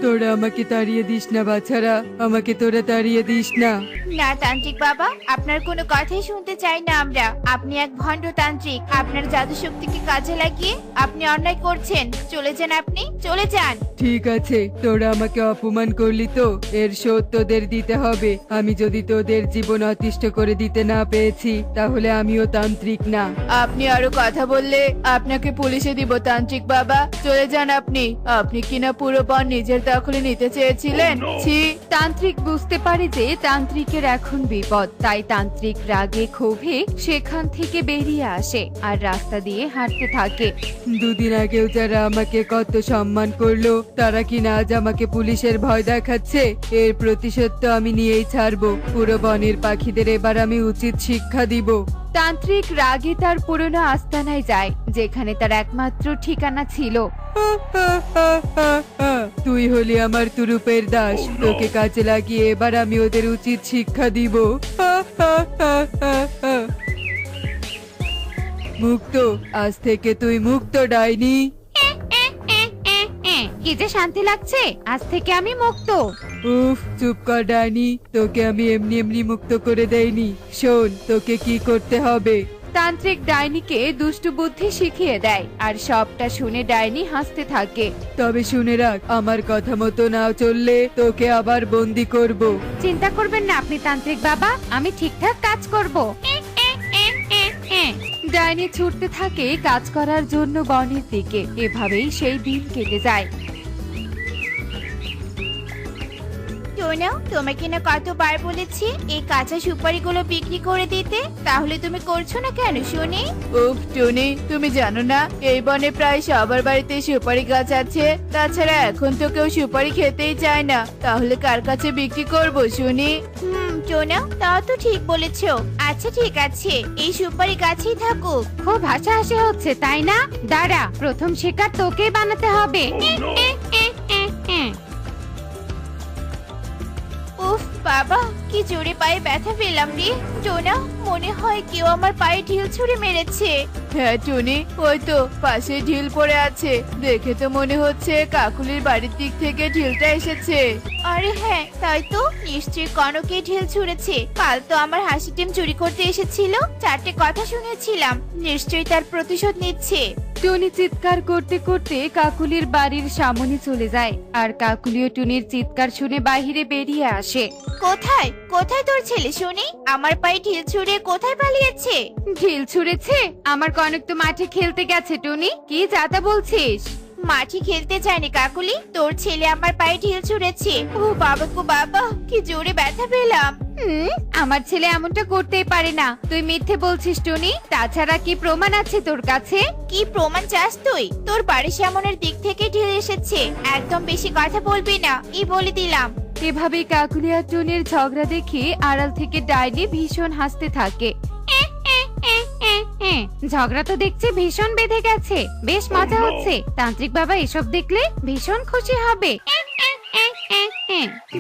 তোরা আমাকে তাড়িয়ে দিস না বাছারা, আমাকে তোরা তাড়িয়ে দিস না। না তান্ত্রিক বাবা, আপনার কোনো কথাই শুনতে চাই না আমরা। আপনি এক ভণ্ড তান্ত্রিক। আপনার জাদু শক্তিকে কাজে লাগিয়ে আপনি অন্যায় করছেন। চলে যান, আপনি চলে যান। ঠিক আছে, তোরা আমাকে অপমান করলি তো, এর শোধ তোদের দিতে হবে। আমি যদি তোদের জীবন অতিষ্ঠ করে দিতে না পেরেছি তাহলে আমিও তান্ত্রিক না। আপনি আরো কথা বললে আপনাকে পুলিশে দিব তান্ত্রিক বাবা। চলে যান আপনি। আপনি কিনা পুরো বন নিজের দখলে নিতে চেয়েছিলেন। ছি। তান্ত্রিক বুঝতে পারে যে তান্ত্রিকের এখন বিপদ, তাই তান্ত্রিক রাগে ক্ষোভে সেখান থেকে বেরিয়ে আসে আর রাস্তা দিয়ে হাঁটতে থাকে। দুদিন আগেও যারা আমাকে কত সম্মান করলো তারা কিনা আজ আমাকে পুলিশের ভয় দেখাচ্ছে। এর প্রতিশোধ তো আমি নিয়েই ছাড়বো। পুরো বনের পাখিদের এবার আমি উচিত শিক্ষা দিব। তান্ত্রিক রাগে তার পুরনো আস্তানায় যায়, যেখানে তার একমাত্র ঠিকানা ছিল। তুই হলি আমার তুরুপের দাস, তোকে কাজে লাগিয়ে এবার আমি ওদের উচিত শিক্ষা দিব। মুক্ত, আজ থেকে তুই মুক্ত ডাইনি। কি যে শান্তি লাগছে, আজ থেকে আমি মুক্ত। উফ, চুপ কর ডাইনি, তোকে আমি এমনি এমনি মুক্ত করে দেইনি। শোন, তোকে কি করতে হবে। তান্ত্রিক ডাইনিকে দুষ্টু বুদ্ধি শিখিয়ে দেয় আর সবটা শুনে ডাইনি হাসতে থাকে। তবে শুনে রাখ, আমার কথা মতো না চললে তোকে আবার বন্দি করব। চিন্তা করবেন না আপনি তান্ত্রিক বাবা, আমি ঠিকঠাক কাজ করব। ডাইনি ছুটতে থাকে কাজ করার জন্য বনের দিকে। এভাবেই সেই দিন কেটে যায়। শোনো, তোমাকে না কতবার বলেছি এই কাঁচা সুপারিগুলো বিক্রি করে দিতে, তাহলে তুমি করছো না কেন শুনি? উফ টুনি, তুমি জানো না এই বনে প্রায় সবার বাড়িতে সুপারি গাছ আছে। তাছাড়া এখন তো কেউ সুপারি খেতেই চায় না, তাহলে কার কাছে বিক্রি করব শুনি? টোনা, তাও তো ঠিক বলেছো। আচ্ছা ঠিক আছে, এই সুপারি গাছেই থাকুক। খুব হাসাহাসি হচ্ছে তাই না? দাঁড়া, প্রথম শিকার তোকেই বানাতে হবে। উফ বাবা, কি জোরে পায়ে ব্যথা পেলাম রে। টোনা, মনে হয় কেউ আমার পায়ে ঢিল ছুঁড়ে মেরেছে। হ্যাঁ টুনি, ওই তো পাশে ঢিল পড়ে আছে। দেখে তো মনে হচ্ছে কাকুলির বাড়ির দিক থেকে ঢিলটা এসেছে। আরে হ্যাঁ, তাই তো, নিশ্চয়ই কনকে ঢিল ছুঁড়েছে। কাল তো আমার হাসি ডিম চুরি করতে এসেছিল, 4টে কথা শুনেছিলাম। নিশ্চয়ই তার প্রতিশোধ নিচ্ছে। টুনি চিৎকার করতে করতে কাকুলির বাড়ির সামনে চলে যায় আর কাকুলিও টুনির চিৎকার শুনে বাহিরে বেরিয়ে আসে। কোথায় কোথায় তোর ছেলে শুনি? আমার পায়ে ঢিল ছুঁড়ে কোথায় পালিয়েছে? ঢিল ছুঁড়েছে? আমার কনক তো মাঠে খেলতে গেছে। টুনি, কি যাতা বলছিস? মাঠে খেলতে যায়নি কাকুলি, তোর ছেলে আমার পায়ে ঢিল ছুঁড়েছে। ও বাবা গো বাবা, কি জোরে ব্যথা পেলাম। আমার ছেলে এমনটা করতেই পারে না। তুই মিথ্যে বলছিস টুনি। তাছাড়া কি প্রমাণ আছে তোর কাছে? কি প্রমাণ চাস তুই? তোর বাড়ি সামনের দিক থেকে ঢিল এসেছে। একদম বেশি কথা বলবি না, এই বলে দিলাম। এভাবেই কাকুলি আর টুনির ঝগড়া দেখে আড়াল থেকে ডাইনি ভীষণ হাসতে থাকে। ঝগড়া তো দেখছি ভীষণ বেঁধে গেছে, বেশ মজা হচ্ছে। তান্ত্রিক বাবা এসব দেখলে ভীষণ খুশি হবে।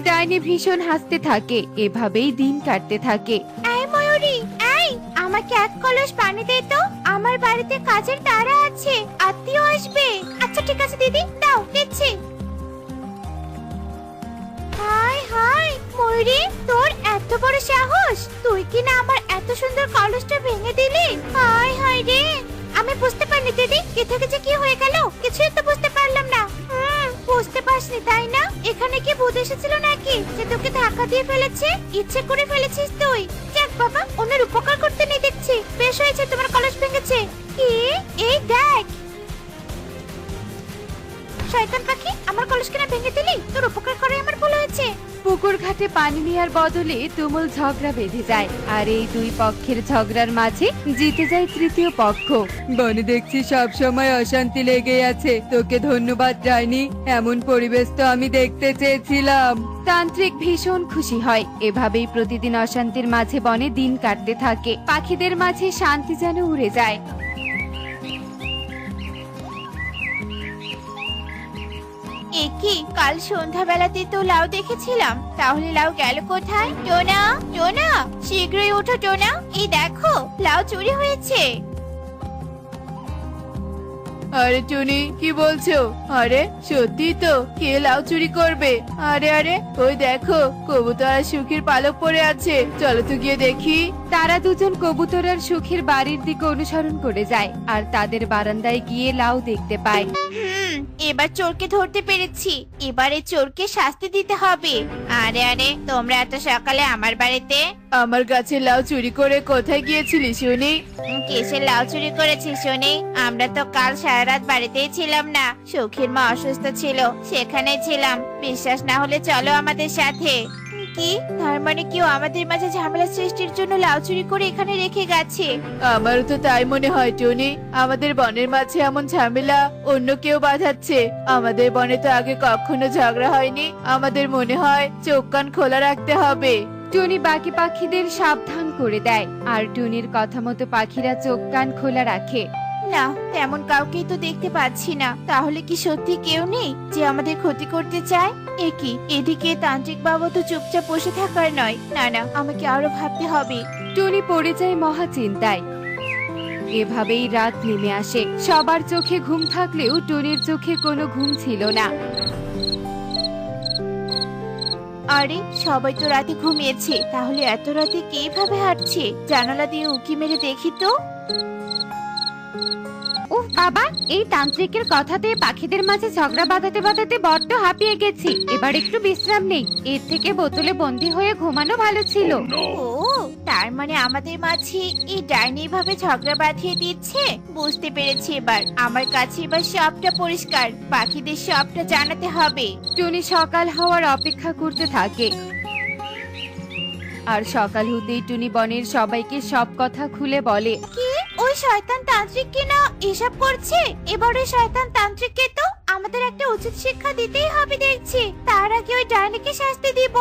ডাইনি ভীষণ হাসতে থাকে। এভাবেই দিন কাটতে থাকে। এই ময়ূরী, এই আমাকে এক কলস পানি দে তো। আমার বাড়িতে কাজের তাড়া আছে, আত্মীয় আসবে। আচ্ছা ঠিক আছে দিদি, দাও দিচ্ছি। হাই হাই ময়ূরী, তোর এত বড় সাহস! তুই কি না আমার এত সুন্দর কলসটা ভেঙে দিলি? হাই হাই রে, আমি বুঝতে পারিনি দিদি, কি থেকে যে কি হয়ে গেল কিছুই তো বুঝতে পারলাম না। বুঝতে পারসনি তাই না? এখানে কি ভূত এসেছিল নাকি যে তোকে ধাক্কা দিয়ে ফেলেছে? ইচ্ছে করে ফেলেছিস তুই। যাক বাবা, অন্যের উপকার করতে নেই দেখছি। বেশ হয়েছে তোমার কলস ভেঙেছে। কি? এই দেখ, শয়তান পাখি, আমার কলস কেন ভেঙে দিলি? তোর উপকার করে আমার ভুল হয়েছে। পুকুর ঘাটে পানি নেওয়ার বদলে তুমুল ঝগড়া বেঁধে যায় আর এই দুই পক্ষের ঝগড়ার মাঝে জিতে যায় তৃতীয় পক্ষ। বনে দেখছি সব সময় অশান্তি লেগে আছে। তোকে ধন্যবাদ ডাইনি, এমন পরিবেশ তো আমি দেখতে চেয়েছিলাম। তান্ত্রিক ভীষণ খুশি হয়। এভাবেই প্রতিদিন অশান্তির মাঝে বনে দিন কাটতে থাকে। পাখিদের মাঝে শান্তি যেন উড়ে যায়। একি, কাল সন্ধ্যাবেলাতে তো লাউ দেখেছিলাম, তাহলে লাউ গেল কোথায়? টোনা টোনা, শীঘ্রই ওঠো টোনা, এই দেখো লাউ চুরি হয়েছে। আরে টুনি কি বলছো? আরে সত্যি তো, কে লাউ চুরি করবে? আরে আরে ওই দেখো, কবুতর আর সুখীর পালক পড়ে আছে, চলো তো গিয়ে দেখি। তারা দুজন কবুতর আর সুখীর বাড়ির দিকে অনুসরণ করে যায় আর তাদের বারান্দায় গিয়ে লাউ দেখতে পায়। এবার চোরকে ধরতে পেরেছি, এবারে চোরকে শাস্তি দিতে হবে। আরে আরে তোমরা এত সকালে আমার বাড়িতে? আমার গাছে লাউ চুরি করে কোথায় গিয়েছিলি শুনি? কিসের লাউ চুরি করেছি শুনি? আমরা তো কাল সারা রাত বাড়িতেই ছিলাম না, সখীর মা অসুস্থ ছিল, সেখানে ছিলাম। বিশ্বাস না হলে চলো আমাদের সাথে। কি, তার মানে কেউ আমাদের মাঝে ঝামেলা সৃষ্টির জন্য লাউ চুরি করে এখানে রেখে গেছে? আমারও তো তাই মনে হয় টুনি। আমাদের বনের মাঝে এমন ঝামেলা অন্য কেউ বাঁধাচ্ছে। আমাদের বনে তো আগে কখনো ঝগড়া হয়নি। আমাদের মনে হয় চোখ কান খোলা রাখতে হবে। টুনি বাকি পাখিদের সাবধান করে দেয় আর টুনির কথা মতো পাখিরা চোখ কান খোলা রাখে। না, তেমন কাউকেই তো দেখতে পাচ্ছি না। তাহলে কি সত্যি কেউ নেই যে আমাদের ক্ষতি করতে চায়? একই, এদিকে তান্ত্রিক বাবা তো চুপচাপ বসে থাকার নয়। না না, আমাকে আরো ভাবতে হবে। টুনি পড়ে যায় মহা চিন্তায়। এভাবেই রাত নেমে আসে। সবার চোখে ঘুম থাকলেও টুনির চোখে কোনো ঘুম ছিল না। আরে সবাই তো রাতে ঘুমিয়েছে, তাহলে এত রাতে কিভাবে হাঁটছে? জানালা দিয়ে উঁকি মেরে দেখি তো। উফ বাবা, এই তান্ত্রিকের কথাতে পাখিদের মাঝে ঝগড়া বাঁধাতে বাঁধাতে বড্ড হাঁপিয়ে গেছি। এবার একটু বিশ্রাম নেই, এর থেকে বোতলে বন্দি হয়ে ঘুমানো ভালো ছিল। ও, তার মানে আমাদের মাঝে এই ডাইনি ভাবে ঝগড়া বাঁধিয়ে দিচ্ছে। বুঝতে পেরেছি এবার। আমার কাছে এবার সবটা পরিষ্কার, পাখিদের সবটা জানাতে হবে। টুনি সকাল হওয়ার অপেক্ষা করতে থাকে আর সকাল হতেই টুনি বনের সবাইকে সব কথা খুলে বলে। কি, ওই শয়তান তান্ত্রিক কি না এসব করছে? এবার ওই শয়তান তান্ত্রিককে তো আমাদের একটা উচিত শিক্ষা দিতেই হবে দেখছি। তার আগে ওই ডাইনিকে শাস্তি দিব।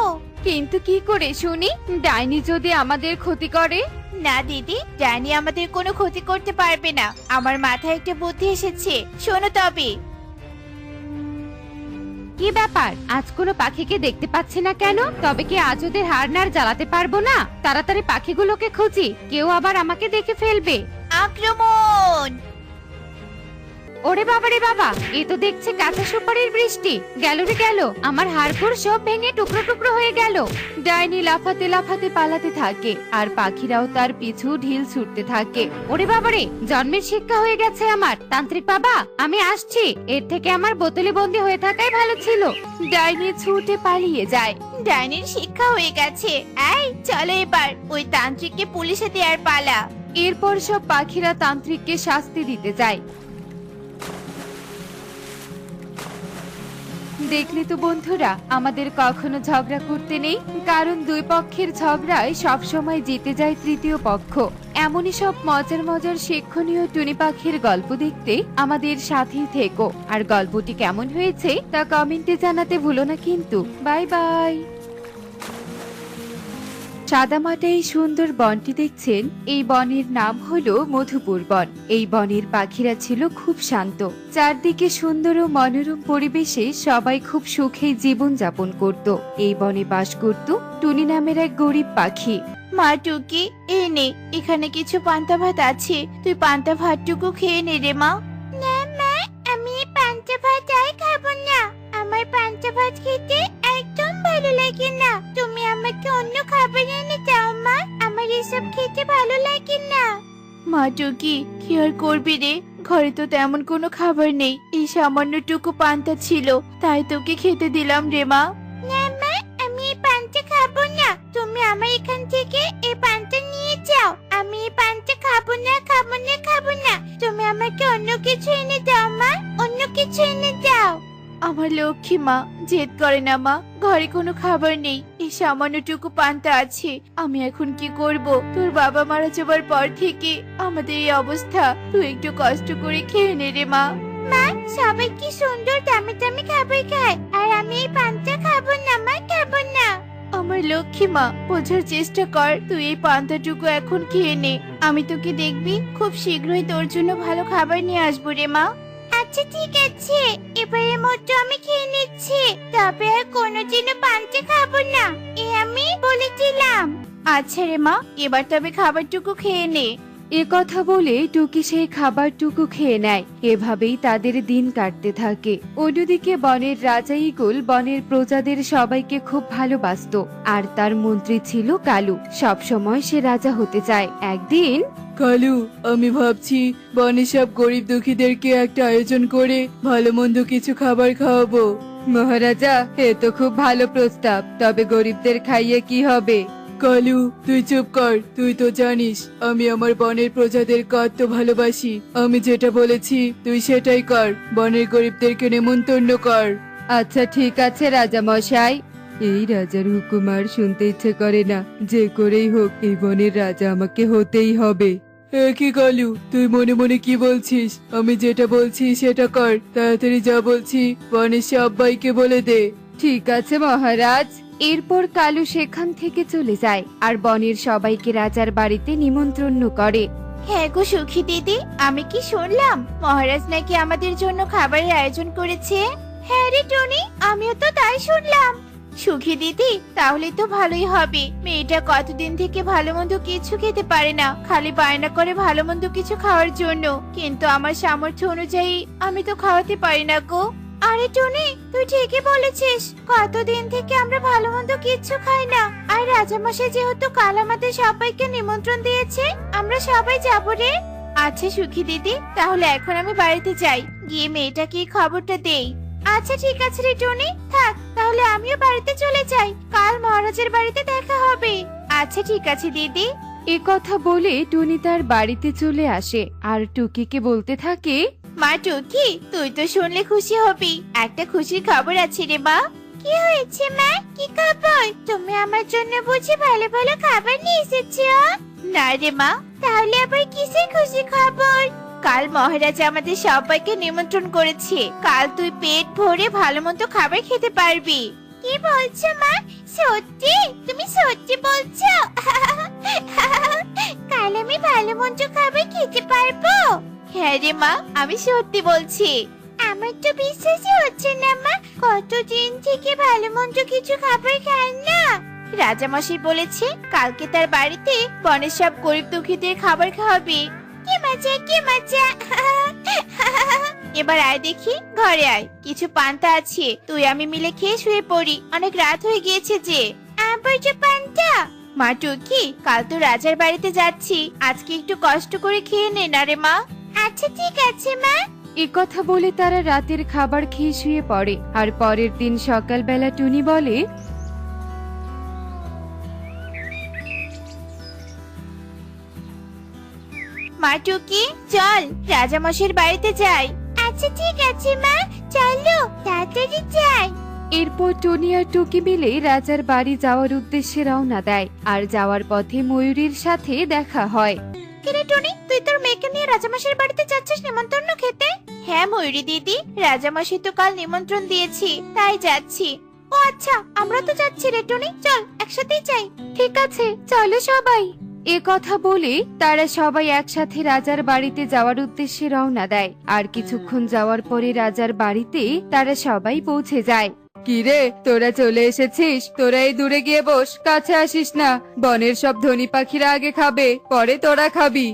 কিন্তু কি করে শুনি? ডাইনি যদি আমাদের ক্ষতি করে? না দিদি, ডাইনি আমাদের কোনো ক্ষতি করতে পারবে না। আমার মাথায় একটা বুদ্ধি এসেছে, শোনো তবে। কি ব্যাপার, আজ কোনো পাখিকে দেখতে পাচ্ছি না কেন? তবে কি আজ ওদের হাড় নাড় জ্বালাতে পারবো না? তাড়াতাড়ি পাখিগুলোকে খুঁজি, কেউ আবার আমাকে দেখে ফেলবে। আক্রমণ! ওরে বাবা রে বাবা, এ তো দেখছে কাঁচা সুপারির বৃষ্টি। গেল রে গেল, আমার হাড়গোড় সব ভেঙে টুকরো টুকরো হয়ে গেল। ডাইনি লাফাতে লাফাতে পালাতে থাকে আর পাখিরাও তার পিছু ঢিল ছুটতে থাকে। ওরে বাবা রে, জন্মের শিক্ষা হয়ে গেছে আমার। তান্ত্রিক বাবা, আমি আসছি। এর থেকে আমার বোতলে বন্দি হয়ে থাকাই ভালো ছিল। ডাইনি ছুটে পালিয়ে যায়। ডাইনির শিক্ষা হয়ে গেছে। এই চলো এবার ওই তান্ত্রিককে পুলিশে দেওয়ার পালা। এরপর সব পাখিরা তান্ত্রিককে শাস্তি দিতে যায়। দেখলে তো বন্ধুরা, আমাদের কখনো ঝগড়া করতে নেই, কারণ দুই পক্ষের ঝগড়ায় সবসময় জিতে যায় তৃতীয় পক্ষ। এমনই সব মজার মজার শিক্ষণীয় টুনি পাখির গল্প দেখতে আমাদের সাথেই থেকো। আর গল্পটি কেমন হয়েছে তা কমেন্টে জানাতে ভুলো না কিন্তু। Bye bye. সাদামাটা এই সুন্দর বনটি দেখছেন, এই বনের নাম হলো মধুপুর বন। এই বনের পাখিরা ছিল খুব শান্ত। চারদিকে সুন্দর ও মনোরম পরিবেশে সবাই খুব সুখে জীবন যাপন করত। এই বনে বাস করত টুনি নামের এক গরিব পাখি। মা টুকি, এই নে, এখানে কিছু পান্তা ভাত আছে, তুই পান্তা ভাতটুকু খেয়ে নে রে মা। না মা, আমি পান্তা ভাত আর খাবো না। আমার পান্তা ভাত খেতে একদম ভালো লাগে না। তুমি আমাকে অন্য খাবার এনে দাও মা, আমার এসব খেতে ভালো লাগে না। মা টুকি, কি আর করবি রে, ঘরে তো তেমন কোনো খাবার নেই। এই সামান্যটুকু পান্তা ছিল, তাই তোকে খেতে দিলাম রে মা। না মা, আমি এই পান্তা খাবো না। তুমি আমার এখান থেকে এই পান্তা নিয়ে যাও। আমি এই পান্তা খাবো না, খাবো না, খাবো না। তুমি আমাকে অন্য কিছু এনে দাও মা, অন্য কিছু এনে দাও। আমার লক্ষ্মী মা, জেদ করে না মা। ঘরে কোনো খাবার নেই, এই সামান্যটুকু পান্তা আছে। আমি এখন কি করব? তোর বাবা মারা যাবার পর থেকে আমাদের এই অবস্থা। তুই একটু কষ্ট করে খেয়ে নে রে মা। মা, সবাই কি সুন্দর দামি দামি খাবার খায়, আর আমি এই পান্তা খাবো না মা, খাবো না। আমার লক্ষ্মী মা, বোঝার চেষ্টা কর। তুই এই পান্তাটুকু এখন খেয়ে নে। আমি তোকে দেখবি খুব শীঘ্রই তোর জন্য ভালো খাবার নিয়ে আসবো রে মা। আচ্ছা ঠিক আছে, এবারের মতো আমি খেয়ে নিচ্ছি, তবে আর কোনোদিনও পান্তা খাবো না, এ আমি বলে দিলাম। আচ্ছা রে মা, এবার তবে খাবারটুকু খেয়ে নে। এ কথা বলে টুকি সেই খাবারটুকু খেয়ে নেয়। এভাবেই তাদের দিন কাটতে থাকে। অন্যদিকে বনের রাজা ঈগল বনের প্রজাদের সবাইকে খুব ভালোবাসতো, আর তার মন্ত্রী ছিল কালু। সব সময় সে রাজা হতে চায়। একদিন কালু, আমি ভাবছি বনের সব গরিব দুঃখীদেরকে একটা আয়োজন করে ভালো মন্দ কিছু খাবার খাওয়াবো। মহারাজা, এ তো খুব ভালো প্রস্তাব, তবে গরিবদের খাইয়ে কি হবে? কালু, তুই চুপ কর। তুই তো জানিস আমি আমার বনের প্রজাদের কত ভালোবাসি। আমি যেটা বলেছি তুই সেটাই কর। বনের গরিবদেরকে নেমন্তন্ন কর। আচ্ছা ঠিক আছে রাজা মশাই। এই রাজার হুকুম আর শুনতে ইচ্ছে করে না। যে করেই হোক এই বনের রাজা আমাকে হতেই হবে। কি কালু, তুই মনে মনে কি বলছিস? আমি যেটা বলছি সেটা কর। তাড়াতাড়ি যা বলছি বনের সবাইকে বলে দে। ঠিক আছে মহারাজ। এরপর কালু সেখান থেকে চলে যায় আর বনের সবাইকে রাজার বাড়িতে নিমন্ত্রণ করে। হ্যাঁ গো সুখী দিদি, আমি কি শুনলাম মহারাজ নাকি আমাদের জন্য খাবারের আয়োজন করেছে? হ্যাঁ রে টনি, আমিও তো তাই শুনলাম। সুখী দিদি, তাহলে তো ভালোই হবে। মেয়েটা কতদিন থেকে ভালো মন্দ কিছু খেতে পারে না, খালি বায়না করে ভালো মন্দ কিছু খাওয়ার জন্য। কিন্তু আমার সামর্থ্য অনুযায়ী আমি তো খাওয়াতে পারি না গো। আরে টনি, তুই ঠিকই বলেছিস। কতদিন থেকে আমরা ভালো মন্দ কিচ্ছু খাই না। আর রাজামশাই যেহেতু কাল আমাদের সবাইকে নিমন্ত্রণ দিয়েছে, আমরা সবাই যাবো রে। আচ্ছা সুখী দিদি, তাহলে এখন আমি বাড়িতে যাই, গিয়ে মেয়েটাকে খবরটা দেই। আচ্ছা ঠিক আছে রে টনি, থাক তাহলে আমিও বাড়িতে চলে যাই। কাল মহারাজের বাড়িতে দেখা হবে। আচ্ছা ঠিক আছে দিদি। এ কথা বলে টুনি তার বাড়িতে চলে আসে আর টুকিকে বলতে থাকে, মা টুকি, তুই তো শুনলে খুশি হবি। একটা খুশির খবর আছে রে মা। কি হয়েছে মা? কি খবর? তুমি আমার জন্য বুঝি ভালো ভালো খাবার নিয়ে এসেছো? না রে মা। তাহলে আবার কিসের খুশি খবর? কাল মহারাজ আমাদের সবাইকে নিমন্ত্রণ করেছে। কাল তুই পেট ভরে ভালো মতো খাবার খেতে পারবি। কি বলছো মা? সত্যি? তুমি সত্যি বলছো? কাল আমি ভালো মন্দ খাবার খেতে পারবো? হ্যাঁ রে মা, আমি সত্যি বলছি। আমার তো বিশ্বাসই হচ্ছে না মা। কতদিন থেকে ভালো মন্দ কিছু খাবার খাই না। রাজামশাই বলেছে কালকে তার বাড়িতে বনের সব গরিব দুঃখীদের খাবার খাওয়াবে। কি মজা, কি মজা। এবার আয় দেখি, ঘরে আয়। কিছু পান্তা আছে, তুই আমি মিলে খেয়ে শুয়ে পড়ি। অনেক রাত হয়ে গিয়েছে যে। আবার যে পান্তা? মা টুকি, কাল তো রাজার বাড়িতে যাচ্ছি, আজকে একটু কষ্ট করে খেয়ে নে না রে মা। আচ্ছা ঠিক আছে মা। এ কথা বলে তারা রাতের খাবার খেয়ে শুয়ে পড়ে। আর পরের দিন সকালবেলা টুনি বলে, মা টুকি, চল রাজামশাইয়ের বাড়িতে যাই। আচ্ছা ঠিক আছে মা, চলো তাড়াতাড়ি যাই। এরপর টুনি আর টুকি মিলে রাজার বাড়ি যাওয়ার উদ্দেশ্যে রওনা দেয়। আর যাওয়ার পথে ময়ূরীর সাথে দেখা হয়। কিরে টনি, তুই তোর মেয়েকে নিয়ে রাজামশাইয়ের বাড়িতে যাচ্ছিস নিমন্ত্রণ খেতে? হ্যাঁ ময়ূরী দিদি, রাজামশাই তো কাল নিমন্ত্রণ দিয়েছি, তাই যাচ্ছি। ও আচ্ছা, আমরা তো যাচ্ছি রে টনি, চল একসাথেই যাই। ঠিক আছে, চলো সবাই। এ কথা বলে তারা সবাই একসাথে রাজার বাড়িতে যাওয়ার উদ্দেশ্যে রওনা দেয়। আর কিছুক্ষণ যাওয়ার পরে রাজার বাড়িতে তারা সবাই পৌঁছে যায়। কিরে, তোরা চলে এসেছিস? তোরা এই দূরে গিয়ে বস, কাছে আসিস না। বনের সব ধনী পাখিরা আগে খাবে, পরে তোরা খাবি।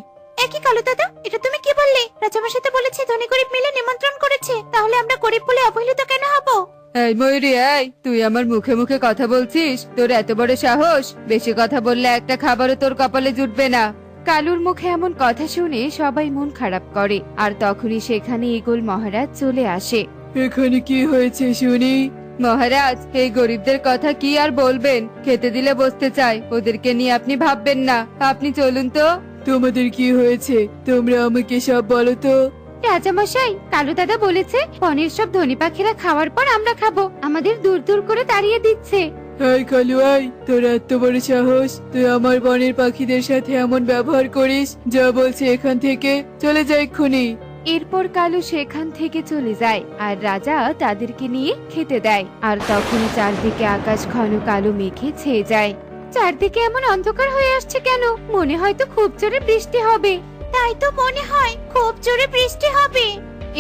একই কালো দাদা, এটা তুমি কি বললে? রাজামশাই তো বলেছে ধনী গরিব মিলে নিমন্ত্রণ করেছে, তাহলে আমরা গরিব বলে অবহেলিত কেন হব? এই ময়ূরী, এই তুই আমার মুখে মুখে কথা বলছিস? তোর এত বড় সাহস! বেশি কথা বললে একটা খাবারও তোর কপালে জুটবে না। কালুর মুখে এমন কথা শুনে সবাই মন খারাপ করে। আর তখনই সেখানে ঈগল মহারাজ চলে আসে। এখানে কি হয়েছে শুনি? মহারাজ, এই গরিবদের কথা কি আর বলবেন? খেতে দিলে বসতে চায়, ওদেরকে নিয়ে আপনি ভাববেন না। আপনি চলুন তো। তোমাদের কি হয়েছে? তোমরা আমাকে সব বলো তো। রাজামশাই, কালু দাদা বলেছে বনের সব ধনী পাখিরা খাওয়ার পর আমরা খাবো। আমাদের দূর দূর করে তাড়িয়ে দিচ্ছে। এই কালু, আই তোর এত বড় সাহস! তুই আমার বনের পাখিদের সাথে এমন ব্যবহার করিস? যা বলছে এখান থেকে চলে যা এক্ষুনি। এরপর কালু সেখান থেকে চলে যায় আর রাজা তাদেরকে নিয়ে খেতে দেয়। আর তখন চারদিকে আকাশ ঘন কালো মেঘে ছেয়ে যায়। চারদিকে এমন অন্ধকার হয়ে আসছে কেন? মনে হয় তো খুব জোরে বৃষ্টি হবে। তাই তো মনে হয় খুব জোরে বৃষ্টি হবে।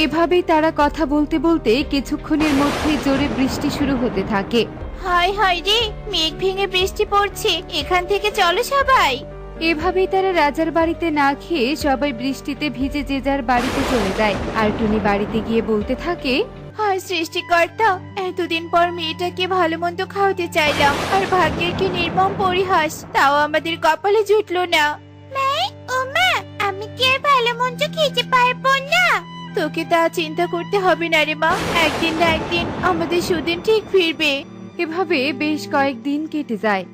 এভাবেই তারা কথা বলতে বলতে কিছুক্ষণের মধ্যেই জোরে বৃষ্টি শুরু হতে থাকে। হায় হায় রে, মেঘ ভেঙে বৃষ্টি পড়ছে। এখান থেকে চলো সবাই। এভাবেই তারা রাজার বাড়িতে না খেয়ে সবাই বৃষ্টিতে ভিজে যে যার বাড়িতে চলে যায়। আর টুনি বাড়িতে গিয়ে বলতে থাকে, হায় সৃষ্টিকর্তা, এতদিন পর মেয়েটাকে ভালো মন্দ খাওয়াতে চাইলাম, আর ভাগ্যের কি নির্মম পরিহাস, তাও আমাদের কপালে জুটলো না। ও মা, আমি কি আর ভালো মন্দ খেতে পারবো না? তোকে তা চিন্তা করতে হবে না রে মা, একদিন না একদিন আমাদের সুদিন ঠিক ফিরবে। এভাবে বেশ কয়েকদিন কেটে যায়।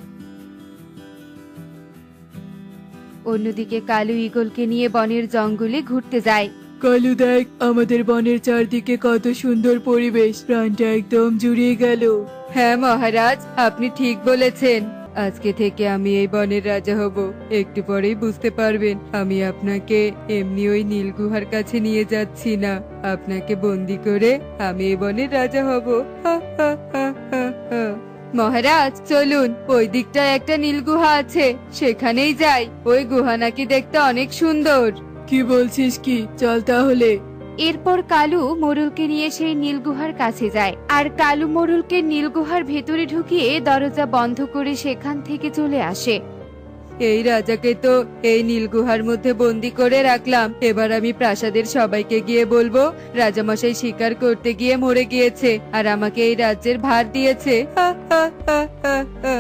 অন্যদিকে কালু ঈগলকে নিয়ে বনের জঙ্গলে ঘুরতে যায়। কালু দেখ, আমাদের বনের চারদিকে কত সুন্দর পরিবেশ, প্রাণটা একদম জুড়িয়ে গেল। হ্যাঁ মহারাজ, আপনি ঠিক বলেছেন। আজকে থেকে আমি এই বনের রাজা হব। একটু পরেই বুঝতে পারবেন আমি আপনাকে এমনি ওই নীল গুহার কাছে নিয়ে যাচ্ছি না, আপনাকে বন্দি করে আমি এই বনের রাজা হব। হা, হা, হা, হা, হা। মহারাজ চলুন, ওই দিকটায় একটা নীল গুহা আছে, সেখানেই যাই। ওই গুহা নাকি দেখতে অনেক সুন্দর। কি বলছিস কি, চল তাহলে। এরপর কালু মোরুলকে নিয়ে সেই নীল গুহার কাছে যায়, আর কালু মোরুলকে নীল গুহার ভেতরে ঢুকিয়ে দরজা বন্ধ করে সেখান থেকে চলে আসে। এই রাজাকে তো এই নীল গুহার মধ্যে বন্দি করে রাখলাম, এবার আমি প্রাসাদের সবাইকে গিয়ে বলবো রাজামশাই শিকার করতে গিয়ে মরে গিয়েছে আর আমাকে এই রাজ্যের ভার দিয়েছে। হা, হা, হা, হা, হা।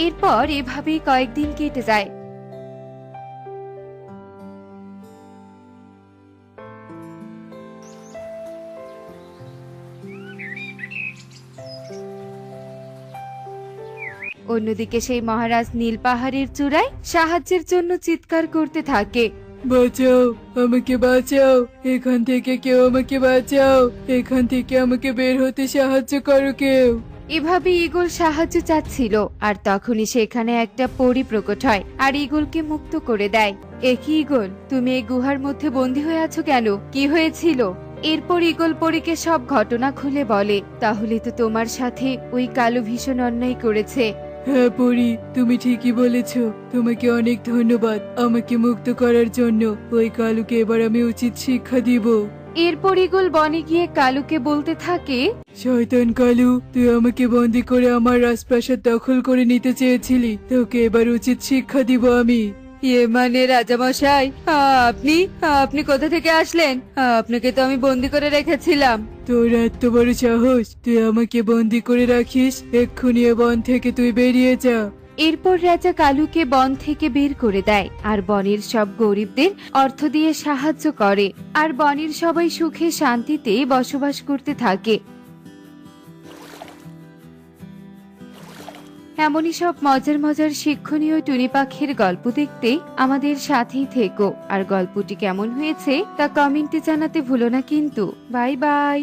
এরপর এভাবেই কয়েকদিন কেটে যায়। অন্যদিকে সেই মহারাজ নীল পাহাড়ের চূড়ায় সাহায্যের জন্য চিৎকার করতে থাকে। বাঁচাও, আমাকে বাঁচাও, এখান থেকে কেউ আমাকে বাঁচাও, এখান থেকে আমাকে বের হতে সাহায্য করো কেউ। এভাবে ঈগল সাহায্য চাচ্ছিল, আর তখনই সেখানে একটা পরী প্রকট হয় আর ঈগলকে মুক্ত করে দেয়। একই ঈগল, তুমি এই গুহার মধ্যে বন্দী হয়ে আছো কেন? কি হয়েছিল? এরপর ঈগল পরীকে সব ঘটনা খুলে বলে। তাহলে তো তোমার সাথে ওই কালো ভীষণ অন্যায় করেছে। হ্যাঁ পরি, তুমি ঠিকই বলেছ, তোমাকে অনেক ধন্যবাদ আমাকে মুক্ত করার জন্য। ওই কালুকে এবার আমি উচিত শিক্ষা দিব। এরপর ঈগল বনে গিয়ে কালুকে বলতে থাকে, শয়তান কালু, তুই আমাকে বন্দি করে আমার রাজপ্রাসাদ দখল করে নিতে চেয়েছিলি, তোকে এবার উচিত শিক্ষা দিব আমি। ইয়ে মানে রাজামশাই, আপনি আপনি কোথা থেকে আসলেন? আপনাকে তো আমি বন্দি করে রেখেছিলাম। তোর এত বড় সাহস, তুই আমাকে বন্দি করে রাখিস? এক্ষুনি এ বন থেকে তুই বেরিয়ে যা। এরপর রাজা কালুকে বন থেকে বের করে দেয় আর বনের সব গরিবদের অর্থ দিয়ে সাহায্য করে, আর বনের সবাই সুখে শান্তিতে বসবাস করতে থাকে। এমনই সব মজার মজার শিক্ষণীয় টুনি পাখির গল্প দেখতে আমাদের সাথেই থেকো। আর গল্পটি কেমন হয়েছে তা কমেন্টে জানাতে ভুলো না কিন্তু। Bye bye.